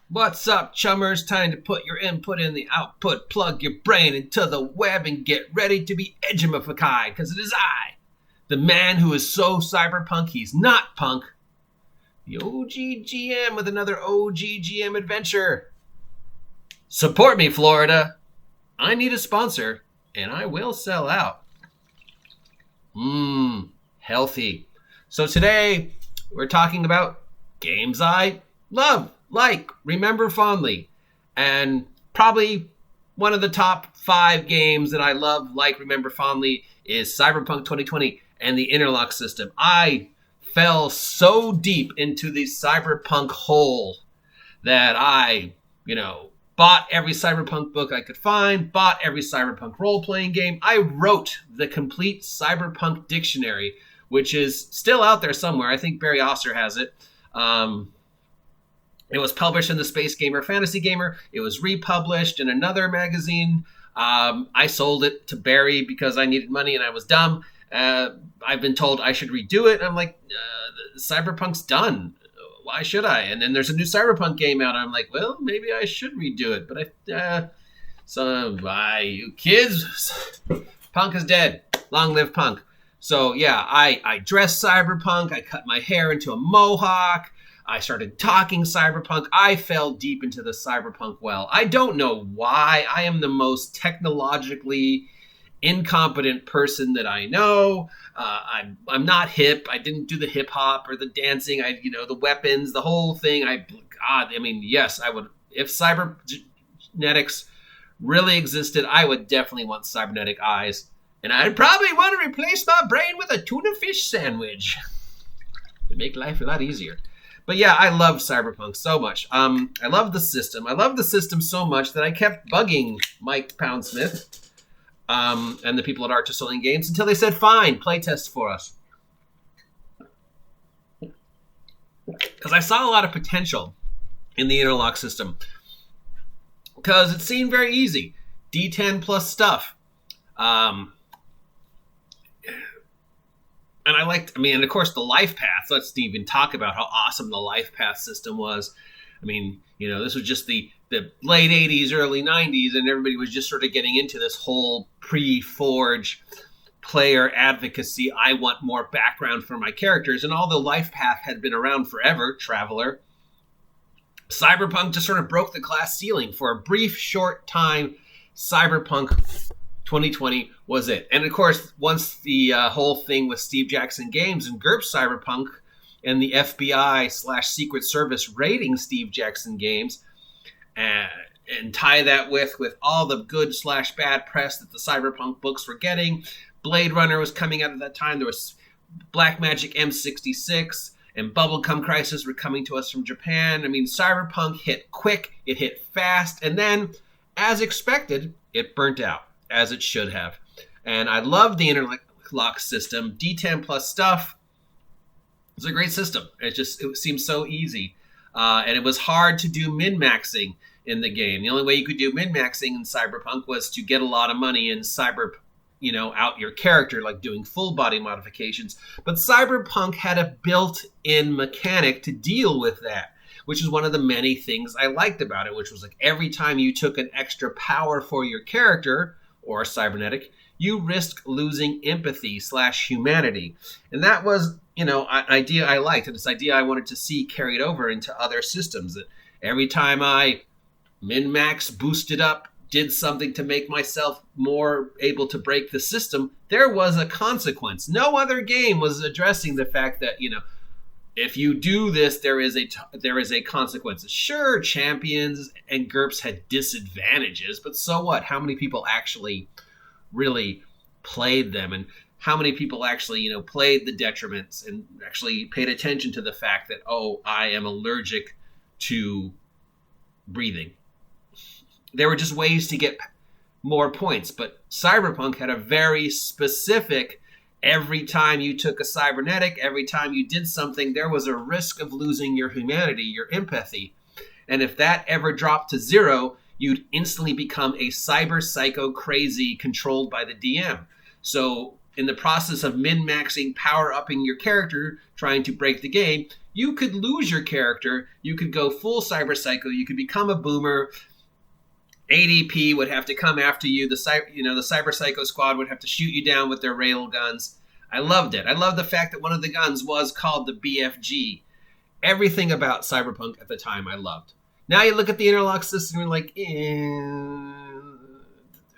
What's up, chummers? Time to put your input in the output, plug your brain into the web, and get ready to be edgimified, because it is I, the man who is so cyberpunk he's not punk, the OGGM with another OGGM adventure. Support me, Florida. I need a sponsor, and I will sell out. Healthy. So today, we're talking about games I love, like, remember fondly. And probably one of the top 5 games that I love, like, remember fondly, is Cyberpunk 2020 and the Interlock system. I fell so deep into the Cyberpunk hole that I, bought every Cyberpunk book I could find, bought every Cyberpunk role-playing game. I wrote the complete Cyberpunk dictionary, which is still out there somewhere. I think Barry Osser has it. It was published in the Space Gamer Fantasy Gamer. It was republished in another magazine. I sold it to Barry because I needed money and I was dumb. I've been told I should redo it. I'm like, Cyberpunk's done. Why should I? And then there's a new Cyberpunk game out. I'm like, well, maybe I should redo it. But you kids, Punk is dead. Long live Punk. So yeah, I dressed Cyberpunk. I cut my hair into a mohawk. I started talking Cyberpunk. I fell deep into the Cyberpunk well. I don't know why. I am the most technologically incompetent person that I know. I'm not hip. I didn't do the hip hop or the dancing. The weapons, the whole thing. Yes, I would. If cybernetics really existed, I would definitely want cybernetic eyes. And I'd probably want to replace my brain with a tuna fish sandwich to make life a lot easier. But yeah, I love Cyberpunk so much. I love the system. I love the system so much that I kept bugging Mike Poundsmith and the people at R Talsorian Games until they said, fine, playtest for us. Because I saw a lot of potential in the Interlock system. Because it seemed very easy. D10 plus stuff. And I liked, and of course, the life paths. Let's even talk about how awesome the life path system was. This was just the late 80s, early 90s, and everybody was just sort of getting into this whole pre-Forge player advocacy. I want more background for my characters. And although life path had been around forever, Traveler, Cyberpunk just sort of broke the glass ceiling. For a brief, short time, Cyberpunk 2020 was it. And of course, once the whole thing with Steve Jackson Games and GURPS Cyberpunk and the FBI/Secret Service raiding Steve Jackson Games and tie that with all the good/bad press that the Cyberpunk books were getting. Blade Runner was coming out at that time. There was Black Magic M66 and Bubblegum Crisis were coming to us from Japan. Cyberpunk hit quick, it hit fast, and then, as expected, it burnt out. As it should have. And I love the Interlock system. D10 plus stuff. It's a great system. It seems so easy. And it was hard to do min-maxing in the game. The only way you could do min-maxing in Cyberpunk was to get a lot of money and out your character, like doing full body modifications. But Cyberpunk had a built-in mechanic to deal with that, which is one of the many things I liked about it, which was like every time you took an extra power for your character, or cybernetic, you risk losing empathy/humanity. And that was, an idea I liked. And this idea I wanted to see carried over into other systems. That every time I min-max, boosted up, did something to make myself more able to break the system, there was a consequence. No other game was addressing the fact that, if you do this, there is a consequence. Sure, Champions and GURPS had disadvantages, but so what? How many people actually really played them, and how many people actually, played the detriments and actually paid attention to the fact that, I am allergic to breathing. There were just ways to get more points, but Cyberpunk had a very specific. Every time you took a cybernetic, every time you did something, there was a risk of losing your humanity, your empathy. And if that ever dropped to 0, you'd instantly become a cyber psycho crazy controlled by the DM. So in the process of min-maxing, power-upping your character, trying to break the game, you could lose your character. You could go full Cyber Psycho. You could become a boomer. ADP would have to come after you. The Cyber Psycho squad would have to shoot you down with their rail guns. I loved it. I love the fact that one of the guns was called the BFG. Everything about Cyberpunk at the time I loved. Now you look at the Interlock system and you're like,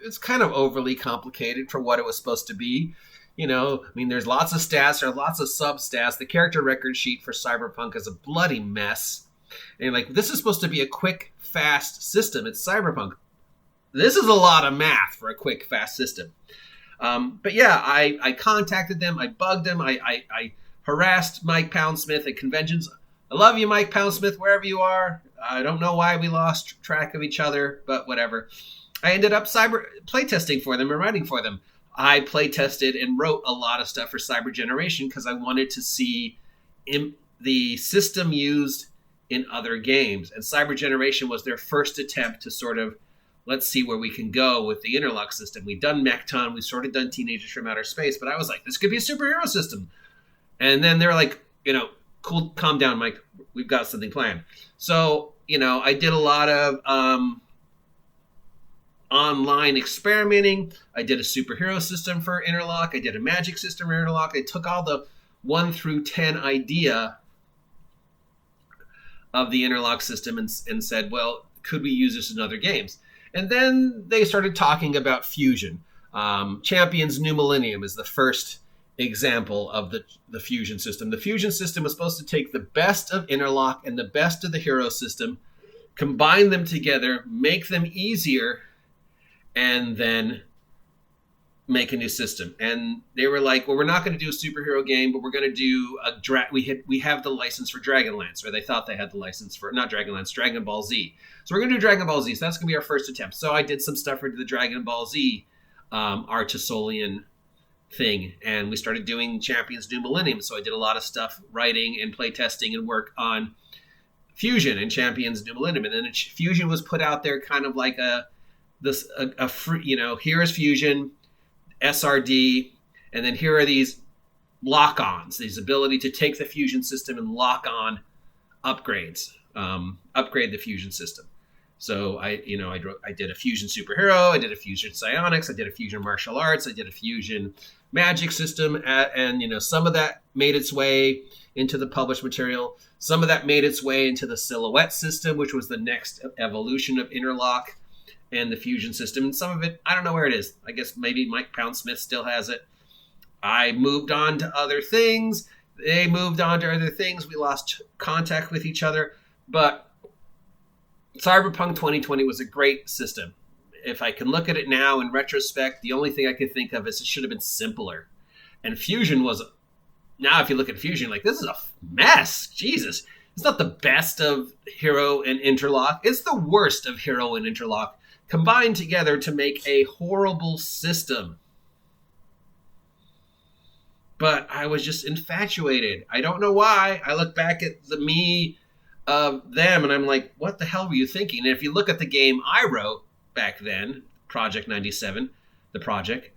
it's kind of overly complicated for what it was supposed to be. There's lots of stats, there are lots of sub-stats. The character record sheet for Cyberpunk is a bloody mess. And you're like, this is supposed to be a quick, fast system. It's Cyberpunk. This is a lot of math for a quick, fast system. But yeah, I contacted them. I bugged them. I harassed Mike Poundsmith at conventions. I love you, Mike Poundsmith, wherever you are. I don't know why we lost track of each other, but whatever. I ended up playtesting for them and writing for them. I playtested and wrote a lot of stuff for Cyber Generation because I wanted to see the system used in other games. And Cyber Generation was their first attempt to sort of, let's see where we can go with the Interlock system. We'd done Mechton, we sort of done Teenagers from Outer Space, but I was like, this could be a superhero system. And then they're like, cool, calm down, Mike. We've got something planned. So, I did a lot of online experimenting. I did a superhero system for Interlock. I did a magic system for Interlock. I took all the 1 through 10 idea of the Interlock system and said, well, could we use this in other games? And then they started talking about Fusion. Champions New Millennium is the first example of the Fusion system. The Fusion system was supposed to take the best of Interlock and the best of the hero system, combine them together, make them easier, and then make a new system. And they were like, well, we're not going to do a superhero game, but we're going to do we have the license for Dragonlance, or they thought they had the license for, not Dragonlance, Dragon Ball Z. So we're going to do Dragon Ball Z. So that's going to be our first attempt. So I did some stuff for the Dragon Ball Z R Talsorian thing, and we started doing Champions New Millennium. So I did a lot of stuff, writing and playtesting and work on Fusion and Champions New Millennium. And then Fusion was put out there kind of like a free, here is Fusion, SRD, and then here are these lock-ons, these ability to take the Fusion system and lock on upgrades, upgrade the Fusion system. So I did a Fusion superhero, I did a Fusion psionics, I did a Fusion martial arts, I did a Fusion magic system, and some of that made its way into the published material. Some of that made its way into the Silhouette system, which was the next evolution of Interlock and the Fusion system. And some of it, I don't know where it is. I guess maybe Mike Poundsmith still has it. I moved on to other things. They moved on to other things. We lost contact with each other. But Cyberpunk 2020 was a great system. If I can look at it now in retrospect, the only thing I could think of is it should have been simpler. And Fusion was, now if you look at Fusion, like, this is a mess. Jesus. It's not the best of Hero and Interlock. It's the worst of Hero and Interlock combined together to make a horrible system. But I was just infatuated. I don't know why. I look back at the me of them and I'm like, what the hell were you thinking? And if you look at the game I wrote back then, Project 97, the project,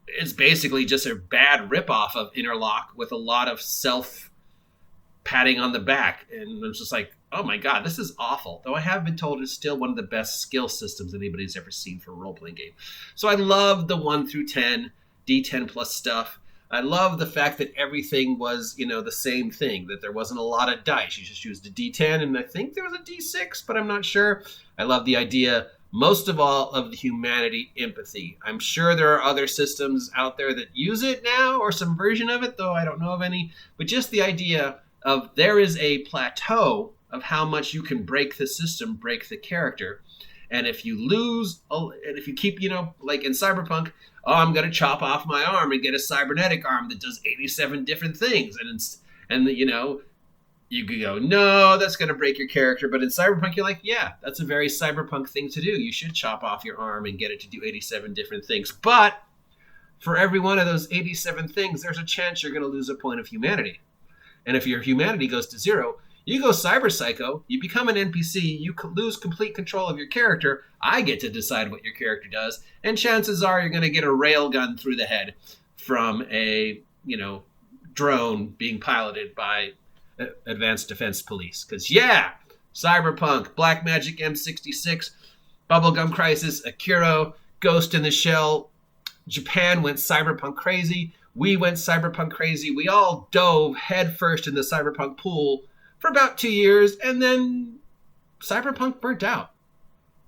it's basically just a bad ripoff of Interlock with a lot of self-patting on the back. And I'm just like, oh my God, this is awful. Though I have been told it's still one of the best skill systems anybody's ever seen for a role-playing game. So I love the 1 through 10, D10 plus stuff. I love the fact that everything was, the same thing, that there wasn't a lot of dice. You just used a D10, and I think there was a D6, but I'm not sure. I love the idea, most of all, of the humanity empathy. I'm sure there are other systems out there that use it now, or some version of it, though I don't know of any. But just the idea of there is a plateau of how much you can break the system, break the character. And if you lose, and if you keep, like in Cyberpunk, I'm going to chop off my arm and get a cybernetic arm that does 87 different things. And you could go, no, that's going to break your character. But in Cyberpunk, you're like, yeah, that's a very Cyberpunk thing to do. You should chop off your arm and get it to do 87 different things. But for every one of those 87 things, there's a chance you're going to lose a point of humanity. And if your humanity goes to 0, you go Cyber Psycho, you become an NPC, you lose complete control of your character. I get to decide what your character does. And chances are you're going to get a railgun through the head from a, drone being piloted by Advanced Defense Police. Because, yeah, Cyberpunk, Black Magic M66, Bubblegum Crisis, Akira, Ghost in the Shell. Japan went cyberpunk crazy. We went cyberpunk crazy. We all dove headfirst in the cyberpunk pool for about 2 years, and then cyberpunk burnt out,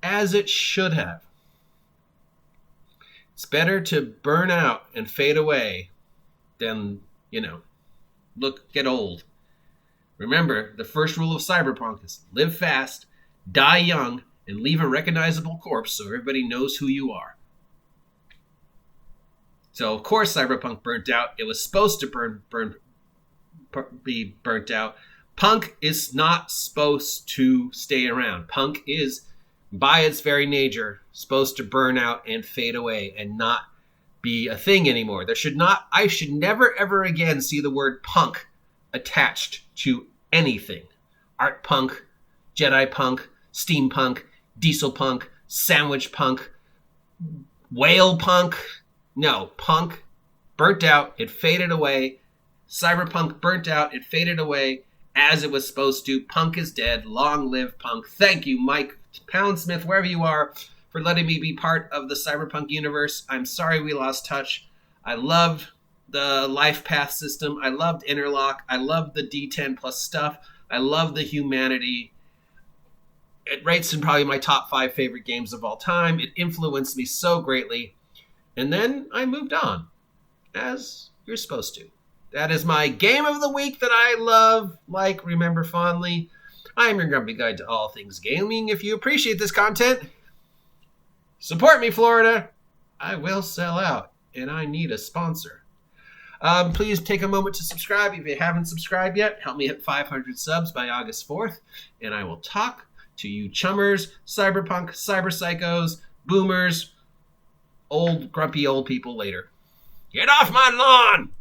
as it should have. It's better to burn out and fade away than, get old. Remember, the first rule of cyberpunk is live fast, die young, and leave a recognizable corpse so everybody knows who you are. So, of course, cyberpunk burnt out. It was supposed to be burnt out. Punk is not supposed to stay around. Punk is, by its very nature, supposed to burn out and fade away and not be a thing anymore. I should never ever again see the word punk attached to anything. Art punk, Jedi punk, steampunk, diesel punk, sandwich punk, whale punk. No, punk burnt out, it faded away. Cyberpunk burnt out, it faded away as it was supposed to. Punk is dead. Long live punk. Thank you, Mike Poundsmith, wherever you are, for letting me be part of the Cyberpunk universe. I'm sorry we lost touch. I loved the life path system. I loved Interlock. I loved the D10 plus stuff. I love the humanity. It rates in probably my top 5 favorite games of all time. It influenced me so greatly. And then I moved on, as you're supposed to. That is my game of the week that I love, remember fondly. I am your grumpy guide to all things gaming. If you appreciate this content, support me, Florida. I will sell out, and I need a sponsor. Please take a moment to subscribe if you haven't subscribed yet. Help me hit 500 subs by August 4th, and I will talk to you chummers, cyberpunk, cyber psychos, boomers, grumpy old people later. Get off my lawn!